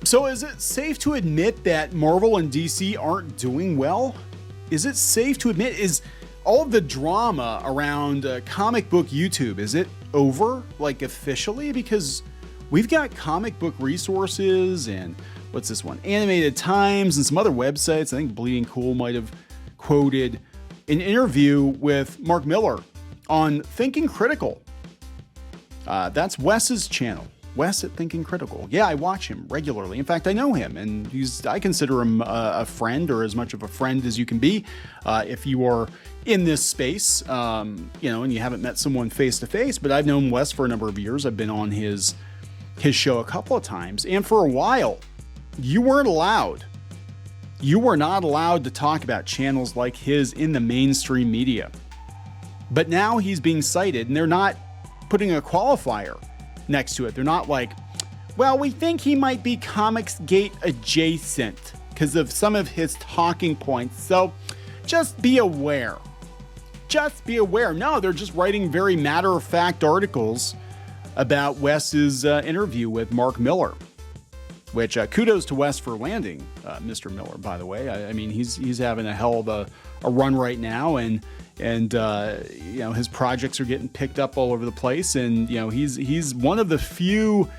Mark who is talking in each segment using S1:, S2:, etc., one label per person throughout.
S1: So is it safe to admit that Marvel and DC aren't doing well? Is it safe to admit, is all of the drama around comic book YouTube, is it over, like officially? Because we've got comic book resources and what's this one? Animated Times and some other websites. I think Bleeding Cool might have quoted an interview with Mark Millar on Thinking Critical. That's Wes's channel. Wes at Thinking Critical. Yeah, I watch him regularly. In fact, I know him, and I consider him a friend, or as much of a friend as you can be. If you are in this space, and you haven't met someone face to face, but I've known Wes for a number of years. I've been on his show a couple of times, and for a while, you weren't allowed. You were not allowed to talk about channels like his in the mainstream media. But now he's being cited, and they're not putting a qualifier next to it. They're not like, well, we think he might be Comicsgate adjacent because of some of his talking points. So just be aware. Just be aware. No, they're just writing very matter-of-fact articles about Wes's interview with Mark Millar, which kudos to Wes for landing Mr. Millar, by the way. I mean, he's having a hell of a run right now, and his projects are getting picked up all over the place, and he's one of the few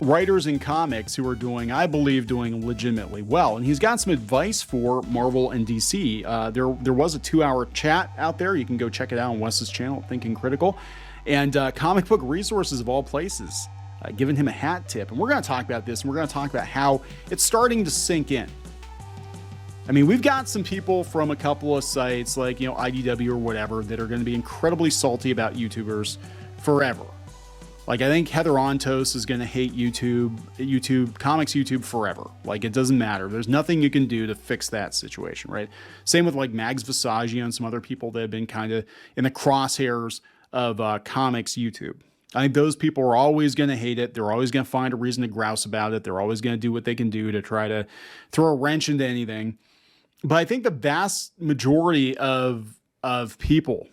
S1: writers in comics who are doing legitimately well, and he's got some advice for Marvel and DC. There was a 2-hour chat out there. You can go check it out on Wes's channel, Thinking Critical, and Comic Book Resources of all places, giving him a hat tip. And we're going to talk about this, and we're going to talk about how it's starting to sink in. I mean, we've got some people from a couple of sites like, IDW or whatever that are going to be incredibly salty about YouTubers forever. Like, I think Heather Ontos is going to hate comics YouTube forever. Like, it doesn't matter. There's nothing you can do to fix that situation, right? Same with like Mags Visagia and some other people that have been kind of in the crosshairs of comics YouTube. I think those people are always going to hate it. They're always going to find a reason to grouse about it. They're always going to do what they can do to try to throw a wrench into anything. But I think the vast majority of people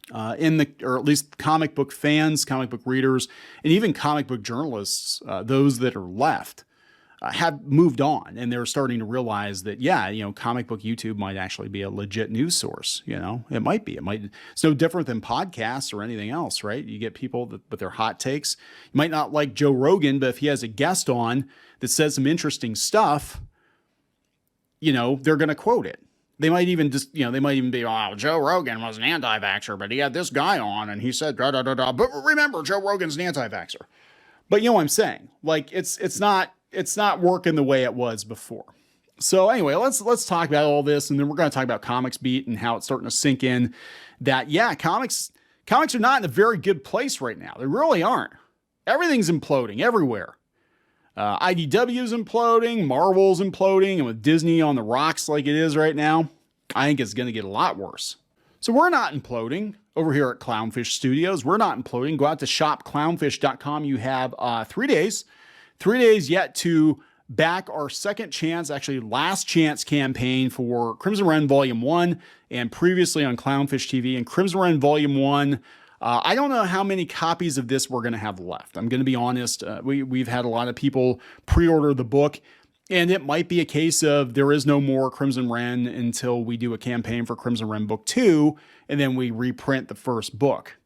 S1: or at least comic book fans, comic book readers, and even comic book journalists, those that are left, have moved on, and they're starting to realize that, comic book YouTube might actually be a legit news source. It might be. It's no different than podcasts or anything else, right? You get people with their hot takes. You might not like Joe Rogan, but if he has a guest on that says some interesting stuff, they're going to quote it. They might even be, oh, Joe Rogan was an anti-vaxxer, but he had this guy on and he said, da, da, da, da. But remember, Joe Rogan's an anti-vaxxer. But you know what I'm saying? Like, it's not working the way it was before. So anyway, let's talk about all this, and then we're going to talk about Comics Beat and how it's starting to sink in that, comics are not in a very good place right now. They really aren't. Everything's imploding everywhere. IDW's imploding, Marvel's imploding, and with Disney on the rocks like it is right now, I think it's going to get a lot worse. So we're not imploding over here at Clownfish Studios. We're not imploding. Go out to shopclownfish.com. You have 3 days. 3 days yet to back our second chance, actually last chance campaign for Crimson Ren Volume 1, and previously on Clownfish TV. And Crimson Ren Volume 1, I don't know how many copies of this we're going to have left. I'm going to be honest. We've had a lot of people pre-order the book, and it might be a case of there is no more Crimson Ren until we do a campaign for Crimson Ren Book 2, and then we reprint the first book.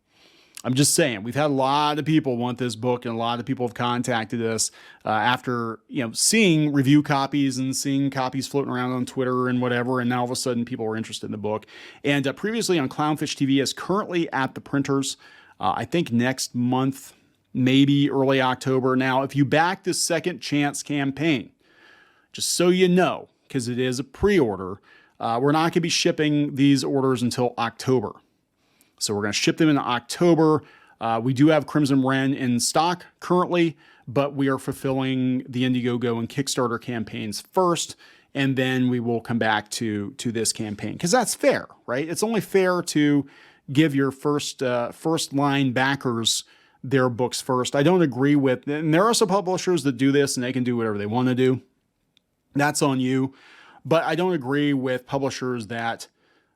S1: I'm just saying, we've had a lot of people want this book, and a lot of people have contacted us after seeing review copies and seeing copies floating around on Twitter and whatever, and now all of a sudden people are interested in the book. And previously on Clownfish TV is currently at the printers, I think next month, maybe early October. Now, if you back this second chance campaign, just so you know, because it is a pre-order, we're not going to be shipping these orders until October. So we're going to ship them in October. We do have Crimson Ren in stock currently, but we are fulfilling the Indiegogo and Kickstarter campaigns first, and then we will come back to this campaign, because that's fair, right? It's only fair to give your first line backers their books first. I don't agree with, and there are some publishers that do this and they can do whatever they want to do. That's on you. But I don't agree with publishers that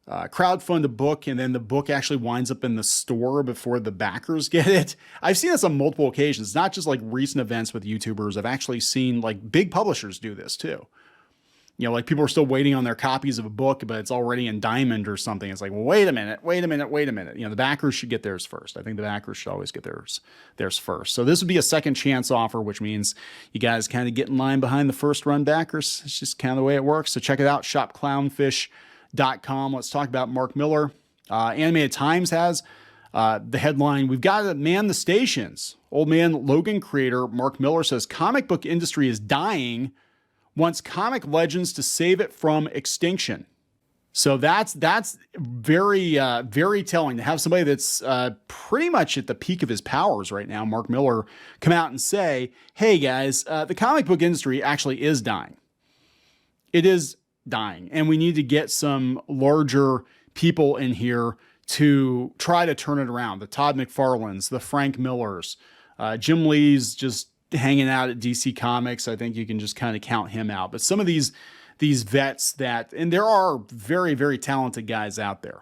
S1: crowdfund a book and then the book actually winds up in the store before the backers get it. I've seen this on multiple occasions, not just like recent events with YouTubers. I've actually seen like big publishers do this too. You know, like people are still waiting on their copies of a book, but it's already in diamond or something. It's like, well, wait a minute. You know, the backers should get theirs first. I think the backers should always get theirs first. So this would be a second chance offer, which means you guys kind of get in line behind the first run backers. It's just kind of the way it works. So check it out, shopclownfish.com. Let's talk about Mark Millar. Animated Times has the headline, "We've got to man the stations." Old man Logan creator Mark Millar says comic book industry is dying, wants comic legends to save it from extinction. So that's very, very telling to have somebody that's pretty much at the peak of his powers right now, Mark Millar, come out and say, hey guys, the comic book industry actually is dying. It is dying. And we need to get some larger people in here to try to turn it around. The Todd McFarlanes, the Frank Millers, Jim Lee's just hanging out at DC Comics. I think you can just kind of count him out. But some of these vets that, and there are very, very talented guys out there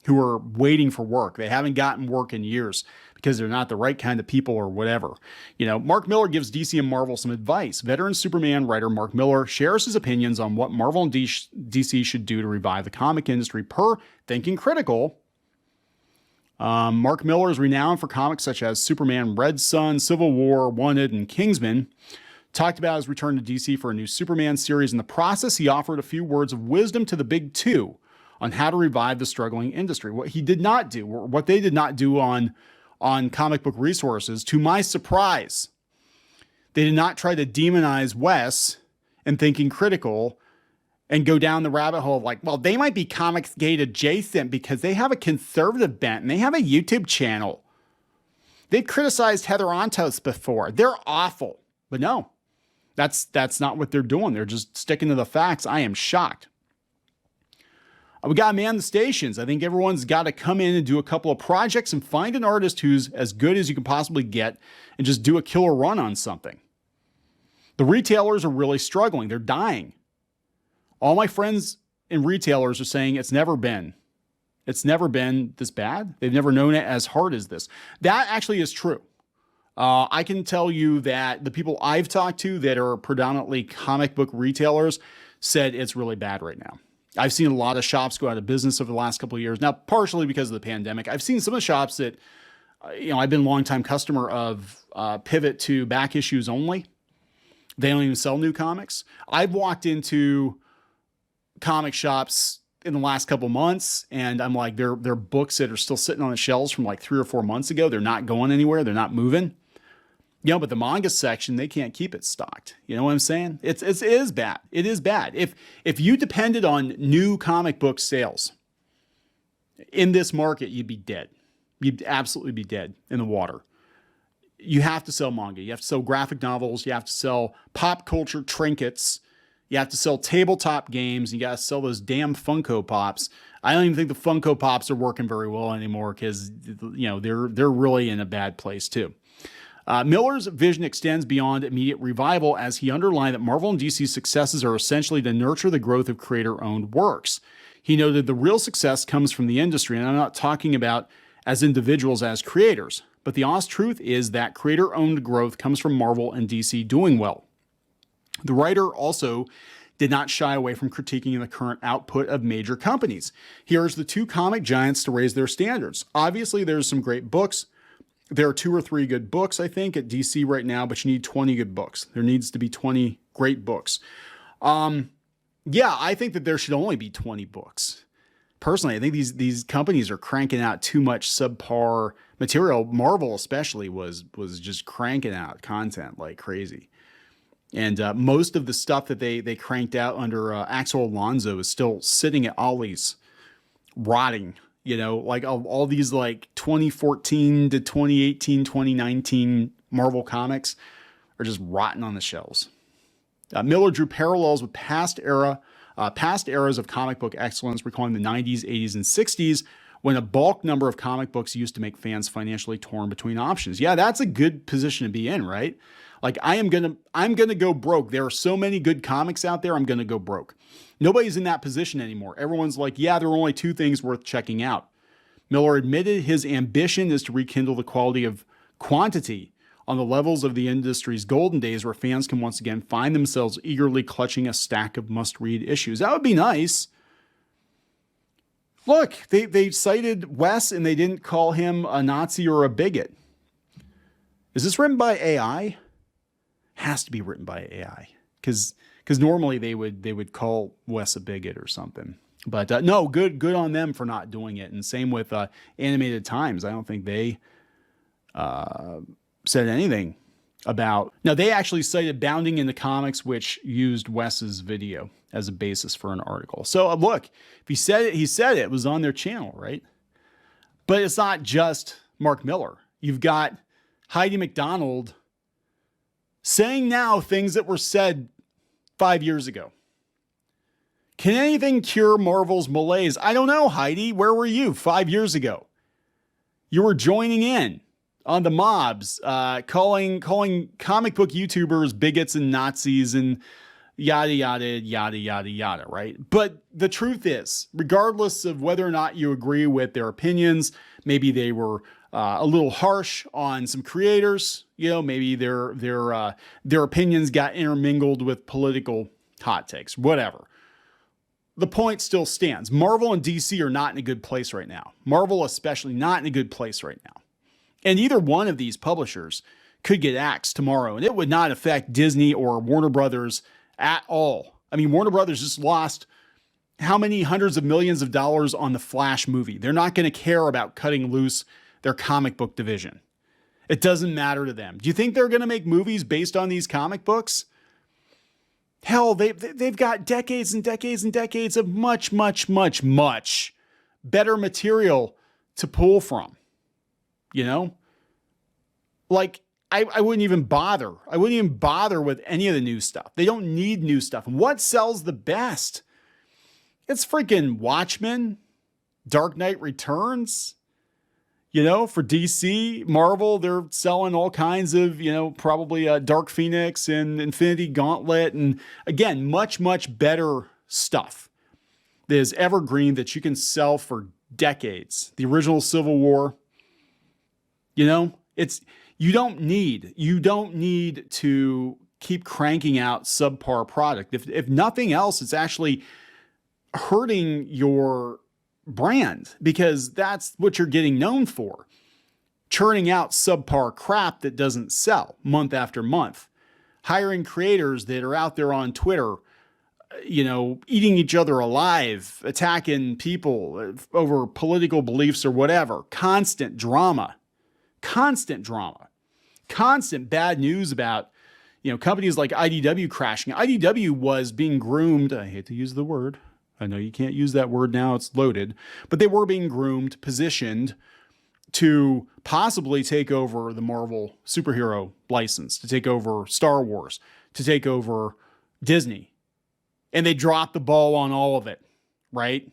S1: who are waiting for work. They haven't gotten work in years because they're not the right kind of people or whatever. You know, Mark Millar gives DC and Marvel some advice. Veteran Superman writer Mark Millar shares his opinions on what Marvel and DC should do to revive the comic industry per Thinking Critical. Mark Millar is renowned for comics such as Superman, Red Son, Civil War, Wanted, and Kingsmen. Talked about his return to DC for a new Superman series. In the process, he offered a few words of wisdom to the big two on how to revive the struggling industry. What he did not do, or what they did not do on comic book resources, to my surprise, they did not try to demonize Wes and Thinking Critical and go down the rabbit hole of like, well, they might be Comicsgate adjacent because they have a conservative bent and they have a YouTube channel. They've criticized Heather Antos before. They're awful. But no, that's not what they're doing. They're just sticking to the facts. I am shocked. We got to man the stations. I think everyone's got to come in and do a couple of projects and find an artist who's as good as you can possibly get and just do a killer run on something. The retailers are really struggling. They're dying. All my friends in retailers are saying it's never been this bad. They've never known it as hard as this. That actually is true. I can tell you that the people I've talked to that are predominantly comic book retailers said it's really bad right now. I've seen a lot of shops go out of business over the last couple of years. Now, partially because of the pandemic. I've seen some of the shops that, I've been a longtime customer of pivot to back issues only. They don't even sell new comics. I've walked into comic shops in the last couple months and I'm like, they're books that are still sitting on the shelves from like 3 or 4 months ago. They're not going anywhere. They're not moving. But the manga section, they can't keep it stocked. You know what I'm saying? It is bad. It is bad. If you depended on new comic book sales in this market, you'd be dead. You'd absolutely be dead in the water. You have to sell manga. You have to sell graphic novels. You have to sell pop culture trinkets. You have to sell tabletop games. You got to sell those damn Funko Pops. I don't even think the Funko Pops are working very well anymore because, they're really in a bad place too. Millar's vision extends beyond immediate revival as he underlined that Marvel and DC's successes are essentially to nurture the growth of creator-owned works. He noted the real success comes from the industry, and I'm not talking about as individuals, as creators, but the honest truth is that creator-owned growth comes from Marvel and DC doing well. The writer also did not shy away from critiquing the current output of major companies. He urged the two comic giants to raise their standards. Obviously, there's some great books. There are 2 or 3 good books, I think, at DC right now, but you need 20 good books. There needs to be 20 great books. I think that there should only be 20 books. Personally, I think these companies are cranking out too much subpar material. Marvel especially was just cranking out content like crazy. And most of the stuff that they cranked out under Axel Alonso is still sitting at Ollie's, rotting. Like all these like 2014 to 2018, 2019 Marvel comics are just rotting on the shelves. Millar drew parallels with past eras of comic book excellence, recalling the 90s, 80s, and 60s, when a bulk number of comic books used to make fans financially torn between options. Yeah, that's a good position to be in, right? Like I'm going to go broke. There are so many good comics out there. I'm going to go broke. Nobody's in that position anymore. Everyone's like, yeah, there are only two things worth checking out. Millar admitted his ambition is to rekindle the quality of quantity on the levels of the industry's golden days, where fans can once again find themselves eagerly clutching a stack of must-read issues. That would be nice. Look, they cited Wes and they didn't call him a Nazi or a bigot. Is this written by AI? Has to be written by AI, because normally they would call Wes a bigot or something. But no, good on them for not doing it. And same with Animated Times. I don't think they said anything about. Now, they actually cited Bounding into Comics, which used Wes's video as a basis for an article. So look, if he said it, he said it. It was on their channel, right? But it's not just Mark Millar. You've got Heidi McDonald saying now things that were said 5 years ago. Can anything cure Marvel's malaise? I don't know, Heidi. Where were you 5 years ago? You were joining in on the mobs, calling comic book YouTubers bigots and Nazis and yada, yada, yada, yada, yada, right? But the truth is, regardless of whether or not you agree with their opinions, maybe they were a little harsh on some creators, maybe their opinions got intermingled with political hot takes, whatever. The point still stands. Marvel and DC are not in a good place right now. Marvel especially not in a good place right now. And either one of these publishers could get axed tomorrow, and it would not affect Disney or Warner Brothers at all. I mean, Warner Brothers just lost how many hundreds of millions of dollars on the Flash movie? They're not going to care about cutting loose their comic book division. It doesn't matter to them. Do you think they're going to make movies based on these comic books? Hell, they've got decades and decades and decades of much, much, much, much better material to pull from. Like I wouldn't even bother. I wouldn't even bother with any of the new stuff. They don't need new stuff. And what sells the best? It's freaking Watchmen, Dark Knight Returns. For DC, Marvel, they're selling all kinds of, probably Dark Phoenix and Infinity Gauntlet. And again, much, much better stuff that is evergreen that you can sell for decades. The original Civil War, you don't need to keep cranking out subpar product. If nothing else, it's actually hurting your brand, because that's what you're getting known for. Churning out subpar crap that doesn't sell month after month. Hiring creators that are out there on Twitter, eating each other alive, attacking people over political beliefs or whatever. Constant drama. Constant bad news about, companies like IDW crashing. IDW was being groomed. I hate to use the word. I know you can't use that word now, it's loaded, but they were being groomed, positioned to possibly take over the Marvel superhero license, to take over Star Wars, to take over Disney. And they dropped the ball on all of it, right?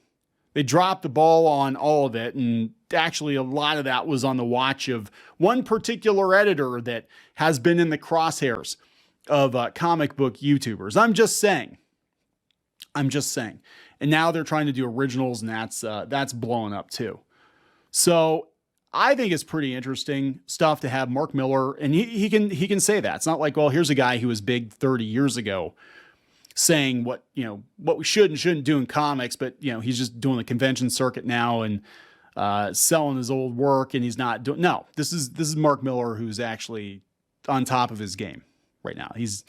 S1: They dropped the ball on all of it. And actually a lot of that was on the watch of one particular editor that has been in the crosshairs of comic book YouTubers. I'm just saying. And now they're trying to do originals, and that's blowing up too. So I think it's pretty interesting stuff to have Mark Millar, and he can say that. It's not like, well, here's a guy who was big 30 years ago saying what we should and shouldn't do in comics, but he's just doing the convention circuit now and selling his old work, and he's not doing. No, this is Mark Millar, who's actually on top of his game right now. He's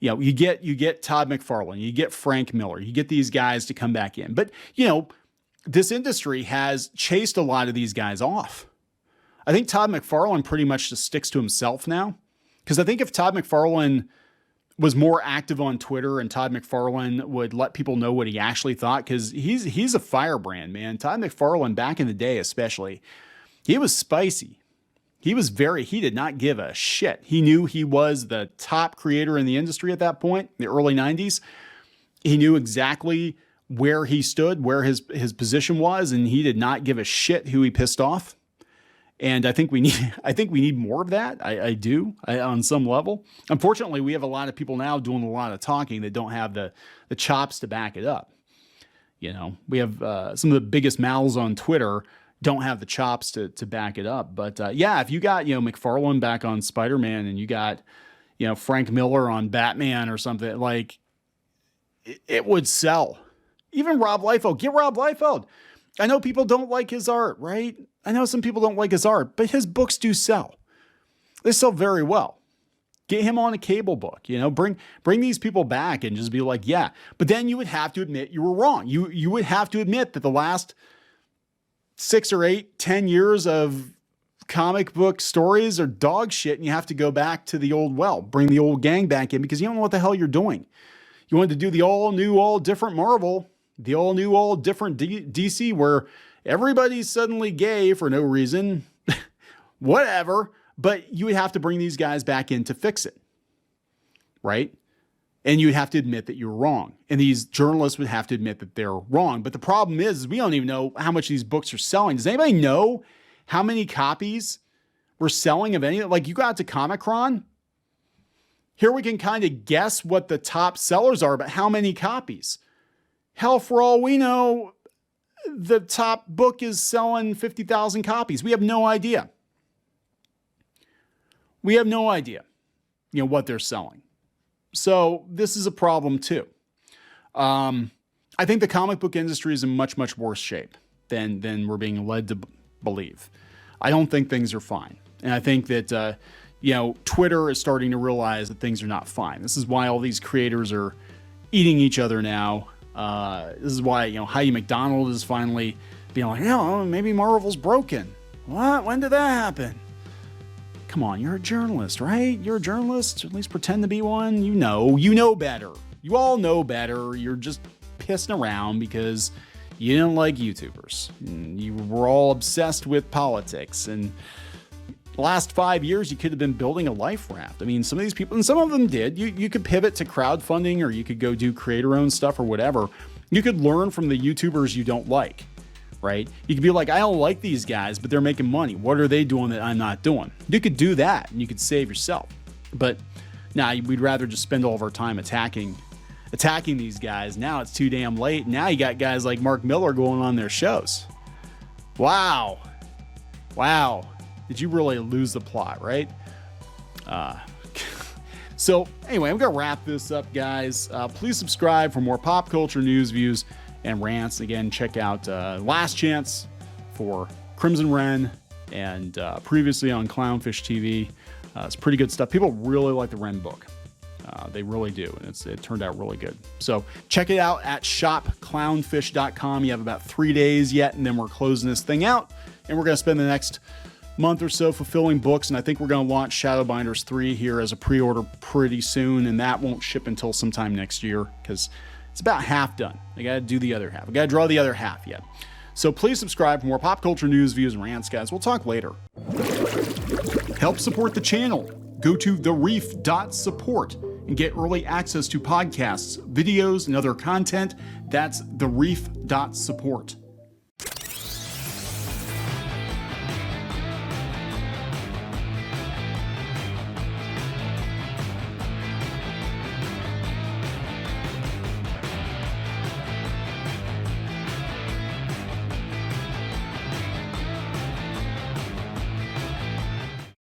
S1: you get Todd McFarlane, you get Frank Miller, you get these guys to come back in. But, this industry has chased a lot of these guys off. I think Todd McFarlane pretty much just sticks to himself now. Because I think if Todd McFarlane was more active on Twitter and Todd McFarlane would let people know what he actually thought, because he's a firebrand, man. Todd McFarlane, back in the day especially, he was spicy. He did not give a shit. He knew he was the top creator in the industry at that point, the early 90s. He knew exactly where he stood, where his position was, and he did not give a shit who he pissed off. And I think we need more of that. I do on some level. Unfortunately, we have a lot of people now doing a lot of talking that don't have the chops to back it up. You know, we have some of the biggest mouths on Twitter don't have the chops to back it up. But yeah, if you got, you know, McFarlane back on Spider-Man and you got, you know, Frank Miller on Batman or something, like it would sell. Even Rob Liefeld, get Rob Liefeld. I know people don't like his art, right? I know some people don't like his art, but his books do sell. They sell very well. Get him on a cable book, you know, bring these people back and just be like, yeah. But then you would have to admit you were wrong. You would have to admit that the last 6 or 8, 10 years of comic book stories are dog shit, and you have to go back to the old well, bring the old gang back in because you don't know what the hell you're doing. You wanted to do the all new, all different Marvel, the all new, all different DC where everybody's suddenly gay for no reason, whatever, but you would have to bring these guys back in to fix it, right? And you would have to admit that you're wrong. And these journalists would have to admit that they're wrong. But the problem is we don't even know how much these books are selling. Does anybody know how many copies we're selling of any? Like, you go out to Comic-Con, here we can kind of guess what the top sellers are, but how many copies? Hell, for all we know, the top book is selling 50,000 copies. We have no idea. We have no idea, you know, what they're selling. So this is a problem too. I think the comic book industry is in much, much worse shape than we're being led to believe. I don't think things are fine. And I think that, you know, Twitter is starting to realize that things are not fine. This is why all these creators are eating each other now. This is why, you know, Heidi McDonald is finally being like, no, maybe Marvel's broken. What? When did that happen? Come on, you're a journalist, right? You're a journalist, at least pretend to be one. You know better. You all know better. You're just pissing around because you didn't like YouTubers. You were all obsessed with politics. And the last 5 years, you could have been building a life raft. I mean, some of these people, and some of them did, you could pivot to crowdfunding, or you could go do creator-owned stuff or whatever. You could learn from the YouTubers you don't like, right? You could be like, I don't like these guys, but they're making money. What are they doing that I'm not doing? You could do that, and you could save yourself. But now we'd rather just spend all of our time attacking these guys. Now it's too damn late. Now you got guys like Mark Millar going on their shows. Wow. Did you really lose the plot, right? So anyway, I'm going to wrap this up, guys. Please subscribe for more pop culture news, views, and rants. Again, check out Last Chance for Crimson Wren and previously on Clownfish TV. It's pretty good stuff. People really like the Wren book. They really do, and it turned out really good. So check it out at shopclownfish.com. You have about 3 days yet, and then we're closing this thing out, and we're going to spend the next month or so fulfilling books, and I think we're going to launch Shadowbinders 3 here as a pre-order pretty soon, and that won't ship until sometime next year because it's about half done. I got to do the other half. I got to draw the other half yet. So please subscribe for more pop culture news, views, and rants, guys. We'll talk later. Help support the channel. Go to thereef.support and get early access to podcasts, videos, and other content. That's thereef.support.